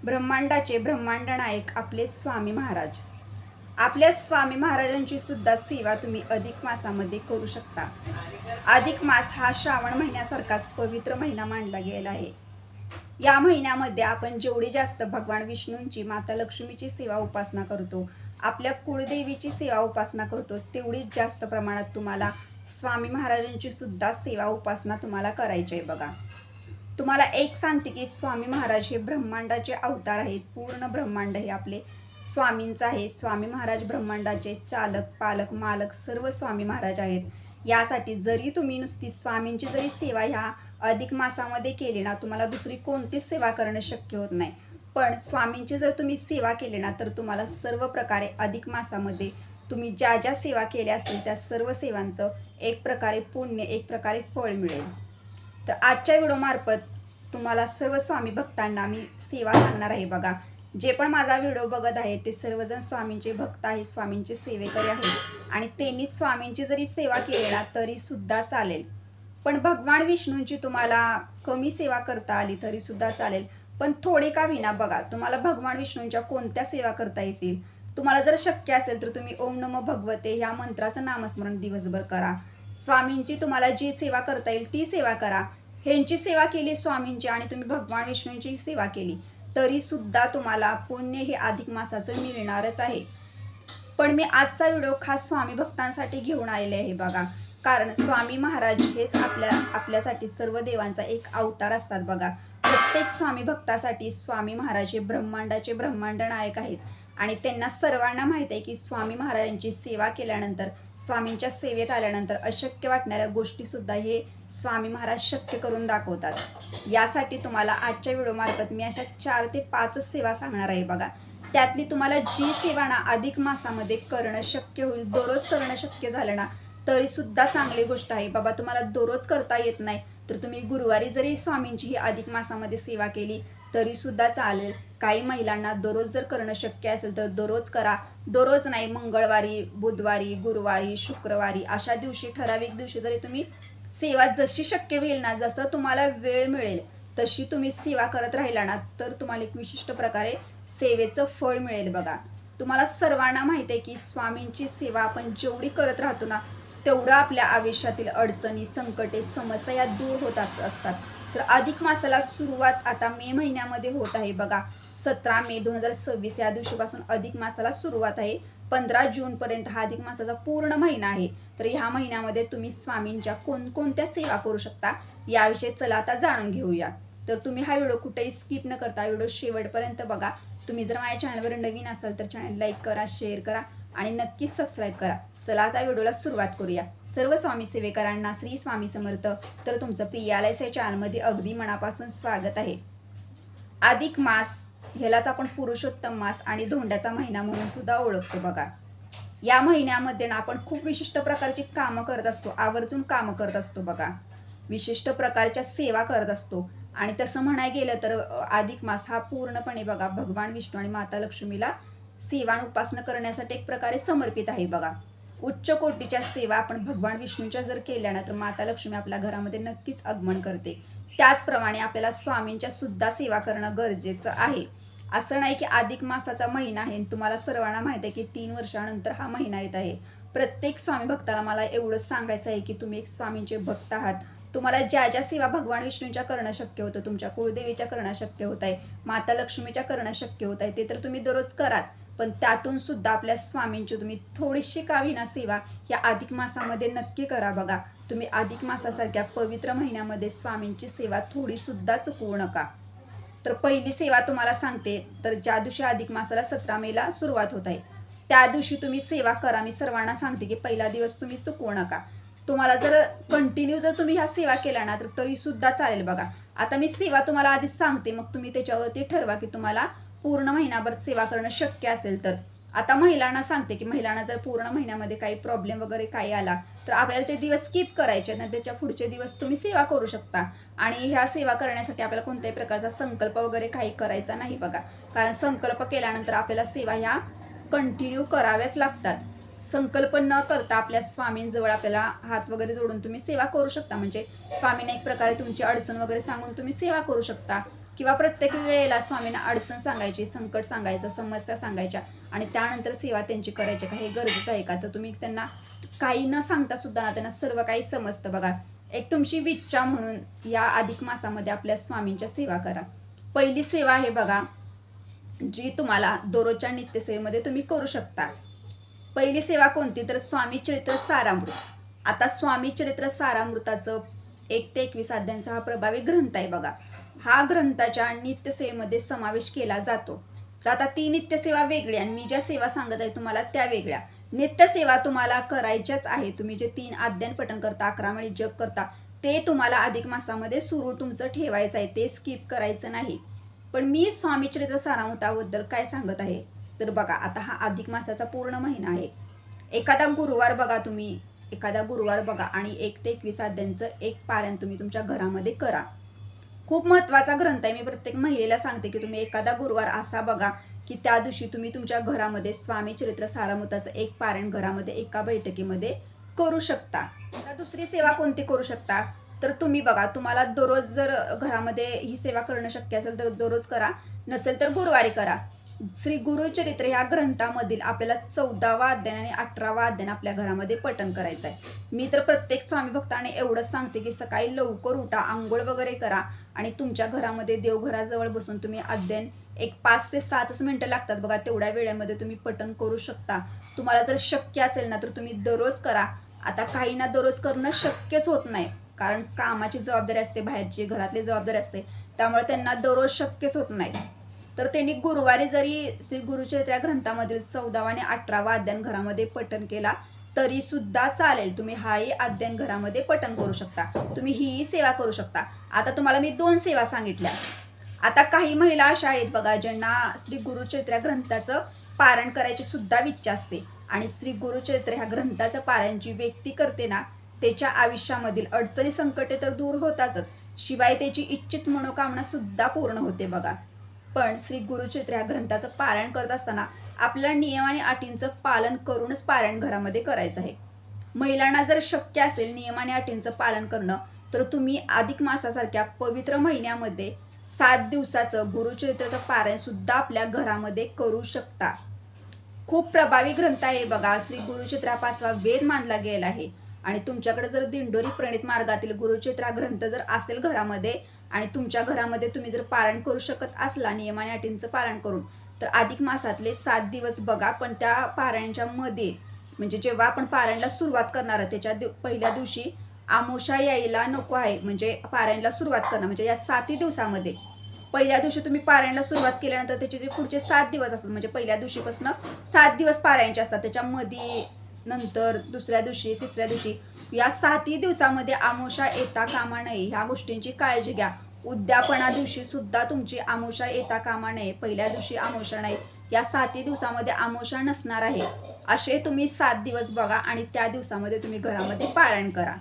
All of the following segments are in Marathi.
ब्रह्मांडाचे ब्रह्मांड नायक आपले स्वामी महाराज. आपल्या स्वामी महाराजांची सुद्धा सेवा तुम्ही अधिक मासामध्ये करू शकता. अधिक मास हा श्रावण महिन्यासारखाच पवित्र महिना मानला गेला आहे. या महिन्यामध्ये आपण जेवढी जास्त भगवान विष्णूंची, माता लक्ष्मीची सेवा उपासना करतो, आपल्या कुळदेवीची सेवा उपासना करतो, तेवढीच जास्त प्रमाणात तुम्हाला स्वामी महाराजांची सुद्धा सेवा उपासना तुम्हाला करायची आहे. बघा, तुम्हाला एक सांगते की स्वामी महाराज हे ब्रह्मांडाचे अवतार आहेत. पूर्ण ब्रह्मांड हे आपले स्वामींचं आहे. स्वामी महाराज ब्रह्मांडाचे चालक, पालक, मालक सर्व स्वामी महाराज आहेत. यासाठी जरी तुम्ही नुसती स्वामींची जरी सेवा ह्या अधिक मासामध्ये केली ना, तुम्हाला दुसरी कोणतीच सेवा करणं शक्य होत नाही. पण स्वामींची जर तुम्ही सेवा केली ना, तर तुम्हाला सर्व प्रकारे अधिक मासामध्ये तुम्ही ज्या ज्या सेवा केल्या असतील त्या सर्व सेवांचं एक प्रकारे पुण्य, एक प्रकारे फळ मिळेल. तर आजच्या व्हिडिओमार्फत तुम्हाला सर्व स्वामी भक्तांना मी सेवा सांगणार आहे. बघा, जे पण माझा व्हिडिओ बघत आहे ते सर्वजण स्वामींचे भक्त आहेत, स्वामींचे सेवेकरी आहेत आणि त्यांनी स्वामींची जरी सेवा केली ना तरी सुद्धा चालेल. पण भगवान विष्णूंची तुम्हाला कमी सेवा करता आली तरी सुद्धा चालेल, पण थोडे का विना. बघा, तुम्हाला भगवान विष्णूंच्या कोणत्या सेवा करता येतील. तुम्हाला जर शक्य असेल तर तुम्ही ओम नमो भगवते ह्या मंत्राचं नामस्मरण दिवसभर करा. स्वामींची तुम्हाला जी सेवा करता येईल ती सेवा करा. ह्यांची सेवा केली स्वामींची आणि तुम्ही भगवान विष्णूंची सेवा केली तरी सुद्धा तुम्हाला पुण्य हे अधिक मासाचं मिळणारच आहे. पण मी आजचा व्हिडिओ खास स्वामी भक्तांसाठी घेऊन आलेले आहे. बघा, कारण स्वामी महाराज हेच आपल्यासाठी सर्व देवांचा एक अवतार असतात. बघा, प्रत्येक स्वामी भक्तासाठी स्वामी महाराज हे ब्रह्मांडाचे ब्रह्मांड नायक आहेत आणि त्यांना सर्वांना माहीत आहे की स्वामी महाराजांची सेवा केल्यानंतर, स्वामींच्या सेवेत आल्यानंतर अशक्य वाटणाऱ्या गोष्टीसुद्धा हे स्वामी महाराज शक्य करून दाखवतात. यासाठी तुम्हाला आजच्या व्हिडिओमार्फत मी अशा 4 ते 5 सेवा सांगणार आहे. बघा, त्यातली तुम्हाला जी सेवा ना अधिक मासामध्ये करणं शक्य होईल, दररोज करणं शक्य झालं ना तरीसुद्धा चांगली गोष्ट आहे. बाबा, तुम्हाला दररोज करता येत नाही तर तुम्ही गुरुवारी जरी स्वामींची ही अधिक मासामध्ये सेवा केली तरीसुद्धा चालेल. काही महिलांना दररोज जर करणं शक्य असेल तर दररोज करा. दररोज नाही, मंगळवारी, बुधवारी, गुरुवारी, शुक्रवारी अशा दिवशी, ठराविक दिवशी जरी तुम्ही सेवा जशी शक्य होईल ना, जसं तुम्हाला वेळ मिळेल तशी तुम्ही सेवा करत राहिला ना तर तुम्हाला एक विशिष्ट प्रकारे सेवेचं फळ मिळेल. बघा, तुम्हाला सर्वांना माहिती आहे की स्वामींची सेवा आपण जेवढी करत राहतो ना तेवढं आपल्या आयुष्यातील अडचणी, संकटे, समस्या या दूर होतात असतात. तर अधिक मासाला सुरुवात आता मे महिन्यामध्ये होत आहे. बघा, 17 मे 2026 या दिवशीपासून अधिक मासाला सुरुवात आहे. 15 जूनपर्यंत हा अधिक मासाचा पूर्ण महिना आहे. तर ह्या महिन्यामध्ये तुम्ही स्वामींच्या कोणकोणत्या सेवा करू शकता याविषयी चला आता जाणून घेऊया. तर तुम्ही हा व्हिडिओ कुठेही स्किप न करता व्हिडिओ शेवटपर्यंत बघा. तुम्ही जर माझ्या चॅनलवर नवीन असाल तर चॅनल लाईक करा, शेअर करा आणि नक्कीच सबस्क्राईब करा. चला आता व्हिडिओला सुरुवात करूया. सर्व स्वामी सेवेकरांना श्री स्वामी समर्थ. तर तुमचं प्रियालयच्या चॅनलमध्ये अगदी मनापासून स्वागत आहे. अधिक मास ह्यालाच आपण पुरुषोत्तम मास आणि धोंड्याचा महिना म्हणून सुद्धा ओळखतो. बघा, या महिन्यामध्ये ना आपण खूप विशिष्ट प्रकारची कामं करत असतो, आवर्जून कामं करत असतो. बघा, विशिष्ट प्रकारच्या सेवा करत असतो आणि तसं म्हणायला गेलं तर अधिक मास हा पूर्णपणे बघा भगवान विष्णू आणि माता लक्ष्मीला सेवा आणि उपासना करण्यासाठी एक प्रकारे समर्पित आहे. बघा, उच्च कोटीच्या सेवा आपण भगवान विष्णूच्या जर केल्या ना तर माता लक्ष्मी आपल्या घरामध्ये नक्कीच आगमन करते. त्याचप्रमाणे आपल्याला स्वामींच्या सुद्धा सेवा करणं गरजेचं आहे. असं नाही की अधिक मासाचा महिना आहे, तुम्हाला सर्वांना माहिती आहे की 3 वर्षानंतर हा महिना येत आहे. प्रत्येक स्वामी भक्ताला मला एवढंच सांगायचं आहे की तुम्ही एक स्वामींचे भक्त आहात. तुम्हाला ज्या ज्या सेवा भगवान विष्णूंच्या करणं शक्य होतं, तुमच्या कुळदेवीच्या करणं शक्य होत आहे, माता लक्ष्मीच्या करणं शक्य होत आहे, ते तर तुम्ही दररोज कराच. पण त्यातून सुद्धा आपल्या स्वामींची तुम्ही थोडीशी का विना सेवा या अधिक मासामध्ये नक्की करा. बघा, तुम्ही अधिक मासासारख्या पवित्र महिन्यामध्ये स्वामींची सेवा थोडी सुद्धा चुकवू नका. तर पहिली सेवा तुम्हाला सांगते. तर ज्या दिवशी अधिक मासाला 17 मेला सुरुवात होत आहे त्या दिवशी तुम्ही सेवा करा. मी सर्वांना सांगते की पहिला दिवस तुम्ही चुकवू नका. तुम्हाला जर कंटिन्यू जर तुम्ही ह्या सेवा केल्या ना तर तरी सुद्धा चालेल. बघा, आता मी सेवा तुम्हाला आधीच सांगते, मग तुम्ही त्याच्यावरती ठरवा की तुम्हाला पूर्ण महिनाभर सेवा करणं शक्य असेल तर. आता महिलांना सांगते की महिलांना जर पूर्ण महिन्यामध्ये काही प्रॉब्लेम वगैरे काही आला तर आपल्याला ते दिवस स्किप करायचे ना, त्याच्या पुढचे दिवस तुम्ही सेवा करू शकता. आणि ह्या सेवा करण्यासाठी आपल्याला कोणत्याही प्रकारचा संकल्प वगैरे काही करायचा नाही. बघा, कारण संकल्प केल्यानंतर आपल्याला सेवा ह्या कंटिन्यू कराव्याच लागतात. संकल्प न करता आपल्या स्वामींजवळ आपल्याला हात वगैरे जोडून तुम्ही सेवा करू शकता. म्हणजे स्वामींना एक प्रकारे तुमची अडचण वगैरे सांगून तुम्ही सेवा करू शकता. किंवा प्रत्येक वेळेला स्वामींना अडचण सांगायची, संकट सांगायचं, समस्या सांगायच्या आणि त्यानंतर सेवा त्यांची करायची का, हे गरजेचं आहे का? तर तुम्ही त्यांना काही न सांगता सुद्धा ना त्यांना सर्व काही समजतं बघा. एक तुमची इच्छा म्हणून या अधिक मासामध्ये आपल्या स्वामींच्या सेवा करा. पहिली सेवा आहे बघा, जी तुम्हाला दररोजच्या नित्यसेवेमध्ये तुम्ही करू शकता. पहिली सेवा कोणती? तर स्वामी चरित्र सारामृत. आता स्वामी चरित्र सारामृताचं 1 ते 21 अध्यायांचा हा प्रभावी ग्रंथ आहे बघा. हा ग्रंथाच्या नित्यसेवेमध्ये समावेश केला जातो. तर आता ती नित्यसेवा वेगळी आणि मी ज्या सेवा सांगत आहे तुम्हाला त्या वेगळ्या. नित्यसेवा तुम्हाला करायच्याच आहे. तुम्ही जे 3 अध्याय पठण करता, 11 माळी जप करता, ते तुम्हाला अधिक मासामध्ये सुरू तुमचं ठेवायचं आहे, ते स्किप करायचं नाही. पण मी स्वामी चरित्र सारामृताबद्दल काय सांगत आहे तर बघा, आता हा अधिक मासाचा पूर्ण महिना आहे. एखादा गुरुवार बघा आणि 1 ते 21 अध्यायांचं एक पारायण तुम्ही तुमच्या घरामध्ये करा. खूप महत्त्वाचा ग्रंथ आहे. मी प्रत्येक महिलेला सांगते की तुम्ही एखादा गुरुवार असा बघा की त्या दिवशी तुम्ही तुमच्या घरामध्ये स्वामी चरित्र सारामृताचं एक पारायण घरामध्ये एका बैठकीमध्ये करू शकता. आता दुसरी सेवा कोणती करू शकता तर तुम्ही बघा, तुम्हाला दररोज जर घरामध्ये ही सेवा करणं शक्य असेल तर दररोज करा, नसेल तर गुरुवारी करा. श्री गुरुचरित्र ह्या ग्रंथामधील आपल्याला 14वा अध्याय आणि 18वा अध्याय आपल्या घरामध्ये पठण करायचं आहे. मी तर प्रत्येक स्वामी भक्तांना एवढंच सांगते की सकाळी लवकर उठा, आंघोळ वगैरे करा आणि तुमच्या घरामध्ये देवघराजवळ बसून तुम्ही अध्ययन एक 5 ते 7 मिनिटं लागतात बघा, तेवढ्या वेळेमध्ये तुम्ही पठण करू शकता. तुम्हाला जर शक्य असेल ना तर तुम्ही दररोज करा. आता काहींना दररोज करणं शक्यच होत नाही, कारण कामाची जबाबदारी असते, बाहेरची घरातली जबाबदारी असते, त्यामुळे त्यांना दररोज शक्यच होत नाही. तर त्यांनी गुरुवारी जरी श्री गुरुचरित्र या ग्रंथामधील 14वा आणि 18वा अध्याय घरामध्ये पठण केला तरी सुद्धा चालेल. तुम्ही हाही अध्याय घरामध्ये पठण करू शकता, तुम्ही ही सेवा करू शकता. आता तुम्हाला मी 2 सेवा सांगितल्या. आता काही महिला अशा आहेत बघा ज्यांना श्री गुरुचरित्र या ग्रंथाचं पारायण करायची सुद्धा इच्छा असते आणि श्री गुरुचरित्र ह्या ग्रंथाचं पारायण जी व्यक्ती करते ना त्याच्या आयुष्यामधील अडचणी संकटे तर दूर होतातच, शिवाय त्याची इच्छित मनोकामना सुद्धा पूर्ण होते बघा. पण श्री गुरुचरित्र या ग्रंथाचं पारायण करत असताना आपल्या नियम आणि अटींचं पालन करूनच पारायण घरामध्ये करायचं आहे. महिलांना जर शक्य असेल नियम आणि अटींचं पालन करणं तर तुम्ही अधिक मासासारख्या पवित्र महिन्यामध्ये 7 दिवसाचं गुरुचरित्राचं पारायण सुद्धा आपल्या घरामध्ये करू शकता. खूप प्रभावी ग्रंथ आहे बघा. श्री गुरुचरित्र हा 5वा वेद मानला गेला आहे आणि तुमच्याकडे जर दिंडोरी प्रणित मार्गातील गुरुचरित्र ग्रंथ जर असेल घरामध्ये आणि तुमच्या घरामध्ये तुम्ही जर पारायण करू शकत असला नियम आणि अटींचं पालन करून तर अधिक मासातले 7 दिवस बघा. पण त्या पारायणच्या मध्ये म्हणजे जेव्हा आपण पारायणला सुरुवात करणार आहे त्याच्या पहिल्या दिवशी आमोशा यायला नको आहे, म्हणजे पारायणला सुरुवात करणं म्हणजे या 7 दिवसामध्ये पहिल्या दिवशी तुम्ही पारायणला सुरुवात केल्यानंतर त्याचे जे पुढचे 7 दिवस असतात म्हणजे पहिल्या दिवशीपासून 7 दिवस पारायणचे असतात, त्याच्यामध्ये नंतर दुसऱ्या दिवशी तिसऱ्या दिवशी या 7 दिवसामध्ये आमोशा येता कामा नये, ह्या गोष्टींची काळजी घ्या. उद्यापना दिवशी सुद्धा तुमची आमोशा येता कामा नये, पहिल्या दिवशी आमोशा नाही, या 7 दिवसामध्ये आमोशा नसणार आहे. असे तुम्ही 7 दिवस बघा आणि त्या दिवसामध्ये तुम्ही घरामध्ये पारायण करा.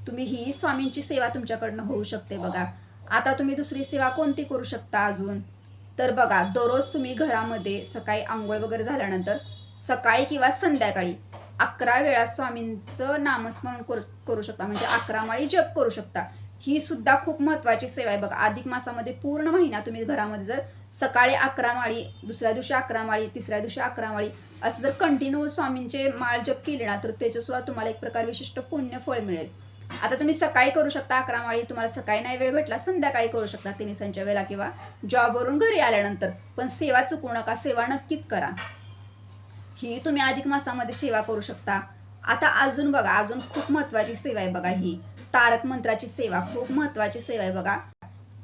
तुम्ही ही स्वामींची सेवा तुमच्याकडनं होऊ शकते बघा. आता तुम्ही दुसरी सेवा कोणती करू शकता अजून तर बघा, दररोज तुम्ही घरामध्ये सकाळी आंघोळ वगैरे झाल्यानंतर सकाळी किंवा संध्याकाळी 11 वेळा स्वामींचं नामस्मरण करू शकता, म्हणजे 11 माळी जप करू शकता. ही सुद्धा खूप महत्त्वाची सेवा आहे बघा. अधिक मासामध्ये पूर्ण महिना तुम्ही घरामध्ये जर सकाळी 11 माळी, दुसऱ्या दिवशी 11 माळी, तिसऱ्या दिवशी 11 माळी असं जर कंटिन्यू स्वामींचे माळ जप केले ना तर त्याचं सुद्धा तुम्हाला एक प्रकार विशिष्ट पुण्य फळ मिळेल. आता तुम्ही सकाळी करू शकता 11 माळी, तुम्हाला सकाळी नाही वेळ भेटला संध्याकाळी करू शकता 3 संच्या वेळेला किंवा जॉबवरून घरी आल्यानंतर. पण सेवा चुकू नका, सेवा नक्कीच करा. ही तुम्ही अधिक मासामध्ये सेवा करू शकता. आता अजून बघा, अजून खूप महत्त्वाची सेवा आहे बघा, ही तारक मंत्राची सेवा खूप महत्त्वाची सेवा आहे बघा.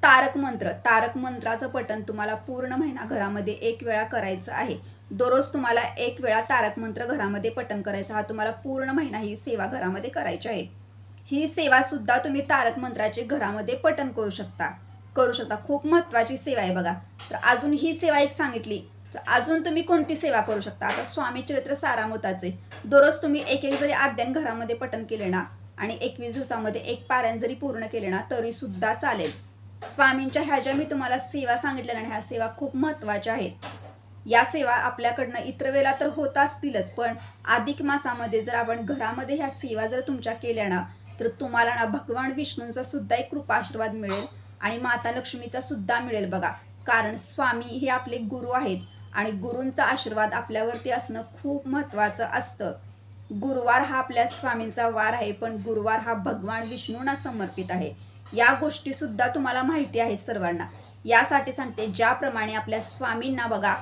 तारक मंत्राचं पठण तुम्हाला पूर्ण महिना घरामध्ये 1 वेळा करायचं आहे. दररोज तुम्हाला 1 वेळा तारक मंत्र घरामध्ये पठण करायचं. हा तुम्हाला पूर्ण महिना ही सेवा घरामध्ये करायची आहे. ही सेवा सुद्धा तुम्ही तारक मंत्राचे घरामध्ये पठण करू शकता. खूप महत्त्वाची सेवा आहे बघा. तर अजून ही सेवा एक सांगितली, तर अजून तुम्ही कोणती सेवा करू शकता. आता स्वामी चरित्र सारामृताचे दररोज तुम्ही एक जरी अध्याय घरामध्ये पठण केले ना आणि 21 दिवसामध्ये एक पारायण जरी पूर्ण केले ना तरी सुद्धा चालेल. स्वामींच्या ह्या ज्या मी तुम्हाला सेवा सांगितल्या ना ह्या सेवा खूप महत्त्वाच्या आहेत. या सेवा आपल्याकडनं इतर वेळेला तर होत असतीलच, पण अधिक मासामध्ये जर आपण घरामध्ये ह्या सेवा जर तुमच्या केल्या ना तर तुम्हाला ना भगवान विष्णूंचा सुद्धा एक कृपा आशीर्वाद मिळेल आणि माता लक्ष्मीचा सुद्धा मिळेल बघा. कारण स्वामी हे आपले गुरु आहेत आणि गुरूंचा आशीर्वाद आपल्यावरती असणं खूप महत्त्वाचं असतं. गुरुवार हा आपल्या स्वामींचा वार आहे, पण गुरुवार हा भगवान विष्णूंना समर्पित आहे. या गोष्टी सुद्धा तुम्हाला माहिती आहे सर्वांना. यासाठी सांगते, ज्याप्रमाणे आपल्या स्वामींना बघा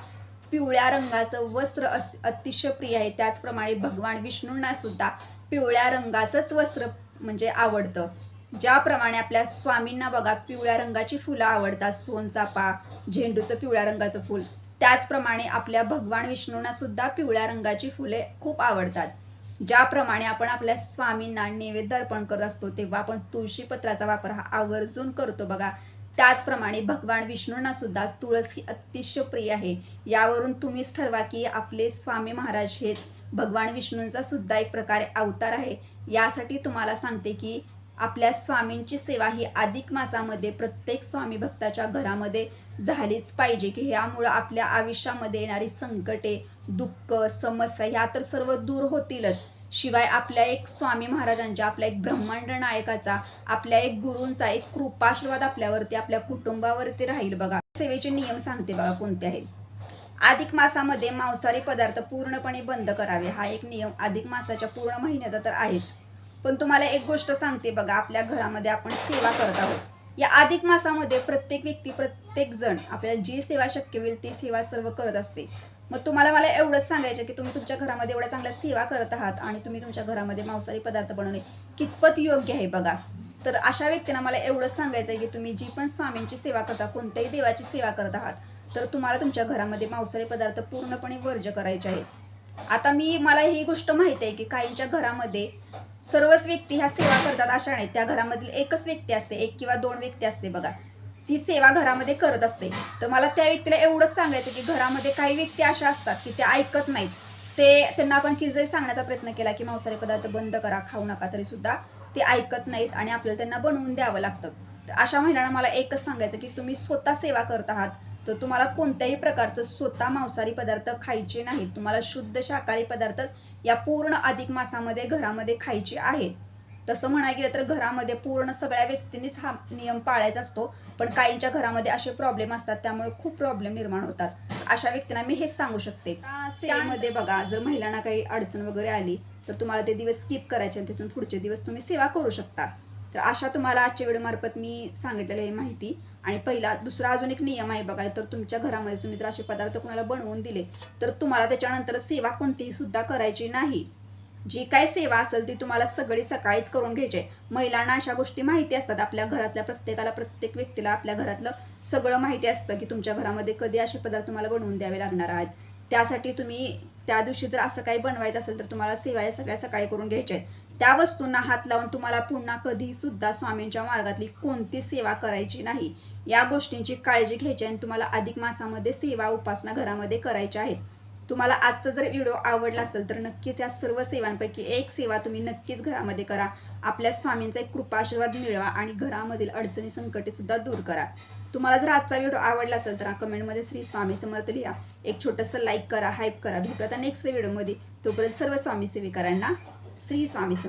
पिवळ्या रंगाचं वस्त्र अतिशय प्रिय आहे, त्याचप्रमाणे भगवान विष्णूंना सुद्धा पिवळ्या रंगाचंच वस्त्र म्हणजे आवडतं. ज्याप्रमाणे आपल्या स्वामींना बघा पिवळ्या रंगाची फुलं आवडतात, सोनचाफा, झेंडूचं पिवळ्या रंगाचं फूल, त्याचप्रमाणे आपल्या भगवान विष्णूंना सुद्धा पिवळ्या रंगाची फुले खूप आवडतात. ज्याप्रमाणे आपण आपल्या स्वामींना नैवेद्य अर्पण करत असतो तेव्हा आपण तुळशी पत्राचा वापर हा आवर्जून करतो बघा. त्याचप्रमाणे भगवान विष्णूंना सुद्धा तुळस ही अतिशय प्रिय आहे. यावरून तुम्हीच ठरवा की आपले स्वामी महाराज हेच भगवान विष्णूंचा सुद्धा एक प्रकारे अवतार आहे. यासाठी तुम्हाला सांगते की आपल्या स्वामींची सेवा ही अधिक मासामध्ये प्रत्येक स्वामी भक्ताच्या घरामध्ये झालीच पाहिजे, की यामुळं आपल्या आयुष्यामध्ये येणारी संकटे, दुःख, समस्या ह्या तर सर्व दूर होतीलच. शिवाय आपल्या एक स्वामी महाराजांच्या, आपल्या एक ब्रह्मांड नायकाचा, आपल्या एक गुरूंचा एक कृपाशीर्वाद आपल्यावरती, आपल्या कुटुंबावरती राहील बघा. सेवेचे नियम सांगते बघा कोणते आहेत. अधिक मासामध्ये मांसाहारी पदार्थ पूर्णपणे बंद करावे, हा एक नियम अधिक मासाच्या पूर्ण महिन्याचा तर आहेच. पण तुम्हाला एक गोष्ट सांगते बघा, आपल्या घरामध्ये आपण सेवा करत आहोत. या अधिक मासामध्ये प्रत्येक व्यक्ती, प्रत्येक जण आपल्याला जी सेवा शक्य होईल ती सेवा सर्व करत असते. मग तुम्हाला मला एवढंच सांगायचं की तुम्ही तुमच्या घरामध्ये एवढ्या चांगल्या सेवा करत आहात आणि तुम्ही तुमच्या घरामध्ये मांसाहारी पदार्थ बनवणे कितपत योग्य आहे बघा. तर अशा व्यक्तींना मला एवढंच सांगायचं आहे की तुम्ही जी पण स्वामींची सेवा करता, कोणत्याही देवाची सेवा करत आहात, तर तुम्हाला तुमच्या घरामध्ये मांसाहारी पदार्थ पूर्णपणे वर्ज्य करायचे आहेत. आता मला ही गोष्ट माहिती आहे की काहींच्या घरामध्ये सर्वच व्यक्ती ह्या सेवा करतात अशा नाही. त्या घरामधील एकच व्यक्ती असते, एक किंवा दोन व्यक्ती असते बघा, ती सेवा घरामध्ये करत असते. तर मला त्या व्यक्तीला एवढंच सांगायचं की घरामध्ये काही व्यक्ती अशा असतात की ते ऐकत नाहीत. त्यांना आपण किती सांगण्याचा प्रयत्न केला की मांसाहारी पदार्थ बंद करा, खाऊ नका, तरी सुद्धा ते ऐकत नाहीत आणि आपल्याला त्यांना बनवून द्यावं लागतं. तर अशा महिलांना मला एकच सांगायचं की तुम्ही स्वतः सेवा करत आहात, तर तुम्हाला कोणत्याही प्रकारचं स्वतः मांसाहारी पदार्थ खायचे नाहीत. तुम्हाला शुद्ध शाकाहारी पदार्थच या पूर्ण अधिक मासामध्ये घरामध्ये खायचे आहेत. तसं म्हणायला गेलं तर घरामध्ये पूर्ण सगळ्या व्यक्तींनीच हा नियम पाळायचा असतो, पण काहींच्या घरामध्ये असे प्रॉब्लेम असतात, त्यामुळे खूप प्रॉब्लेम निर्माण होतात. अशा व्यक्तींना मी हेच सांगू शकते. सेवेमध्ये बघा, जर महिलांना काही अडचण वगैरे आली तर तुम्हाला ते दिवस स्किप करायचे आणि तिथून पुढचे दिवस तुम्ही सेवा करू शकता. तर अशा तुम्हाला आजच्या व्हिडिओमार्फत मी सांगितलेली आहे माहिती. आणि दुसरा अजून एक नियम आहे बघा, तर तुमच्या घरामध्ये तुम्ही जर असे पदार्थ कोणाला बनवून दिले तर तुम्हाला त्याच्यानंतर सेवा कोणतीही सुद्धा करायची नाही. जी काय सेवा असेल ती तुम्हाला सगळी सकाळीच करून घ्यायची आहे. महिलांना अशा गोष्टी माहिती असतात, आपल्या घरातल्या प्रत्येकाला, प्रत्येक व्यक्तीला आपल्या घरातलं सगळं माहिती असतं की तुमच्या घरामध्ये कधी असे पदार्थ तुम्हाला बनवून द्यावे लागणार आहेत. त्यासाठी तुम्ही त्या दिवशी जर असं काही बनवायचं असेल तर तुम्हाला सेवा या सगळ्या सकाळी करून घ्यायच्या आहेत. त्या वस्तूंना हात लावून तुम्हाला पुन्हा कधी सुद्धा स्वामींच्या मार्गातली कोणती सेवा करायची नाही. या गोष्टींची काळजी घ्यायची आणि तुम्हाला अधिक मासामध्ये सेवा उपासना घरामध्ये करायच्या आहेत. तुम्हाला आजचा जर व्हिडिओ आवडला असेल तर नक्कीच या सर्व सेवांपैकी एक सेवा तुम्ही नक्कीच घरामध्ये करा. आपल्या स्वामींचा एक कृपा आशीर्वाद मिळवा आणि घरामधील अडचणी, संकटे सुद्धा दूर करा. तुम्हाला जर आजचा व्हिडिओ आवडला असेल तर कमेंटमध्ये श्री स्वामी समर्थ लिहा, एक छोटंसं लाईक करा, हाईप करा. भेटू आता नेक्स्ट व्हिडिओमध्ये. तोपर्यंत सर्व स्वामी सेविकांना श्री स्वामी समर्थ.